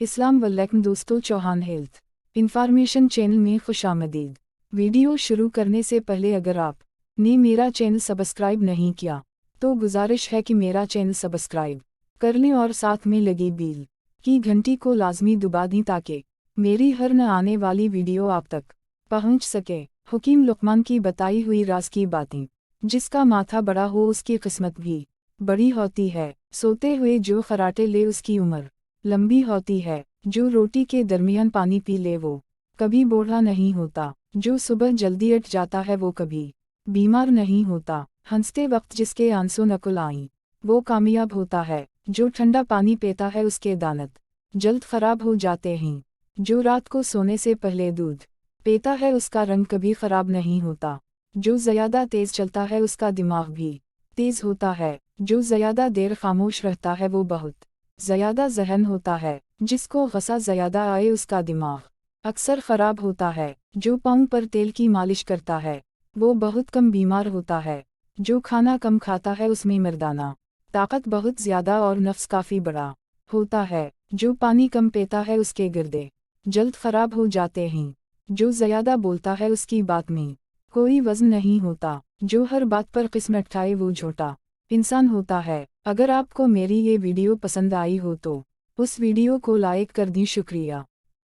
अस्सलाम वालेकुम दोस्तों, चौहान हेल्थ इंफॉर्मेशन चैनल में खुशामदीद। वीडियो शुरू करने से पहले अगर आपने मेरा चैनल सब्सक्राइब नहीं किया तो गुजारिश है कि मेरा चैनल सब्सक्राइब कर लें और साथ में लगी बेल की घंटी को लाजमी दबा दें ताकि मेरी हर न आने वाली वीडियो आप तक पहुंच सके। हकीम लुकमान की बताई हुई राज की बातें। जिसका माथा बड़ा हो उसकी किस्मत भी बड़ी होती है। सोते हुए जो खराटे ले उसकी उम्र लंबी होती है। जो रोटी के दरमियान पानी पी ले वो कभी बूढ़ा नहीं होता। जो सुबह जल्दी उठ जाता है वो कभी बीमार नहीं होता। हंसते वक्त जिसके आंसू नकुल आईं वो कामयाब होता है। जो ठंडा पानी पीता है उसके दांत जल्द खराब हो जाते हैं। जो रात को सोने से पहले दूध पीता है उसका रंग कभी खराब नहीं होता। जो ज़्यादा तेज चलता है उसका दिमाग भी तेज होता है। जो ज़्यादा देर खामोश रहता है वो बहुत ज़्यादा जहन होता है। जिसको गुस्सा ज़्यादा आए उसका दिमाग अक्सर ख़राब होता है। जो पाँव पर तेल की मालिश करता है वो बहुत कम बीमार होता है। जो खाना कम खाता है उसमें मर्दाना ताकत बहुत ज़्यादा और नफ्स काफ़ी बड़ा होता है। जो पानी कम पीता है उसके गुर्दे जल्द ख़राब हो जाते हैं। जो ज़्यादा बोलता है उसकी बात में कोई वज़न नहीं होता। जो हर बात पर किस्म उठाए वो झूठा इंसान होता है। अगर आपको मेरी ये वीडियो पसंद आई हो तो उस वीडियो को लाइक कर दी। शुक्रिया।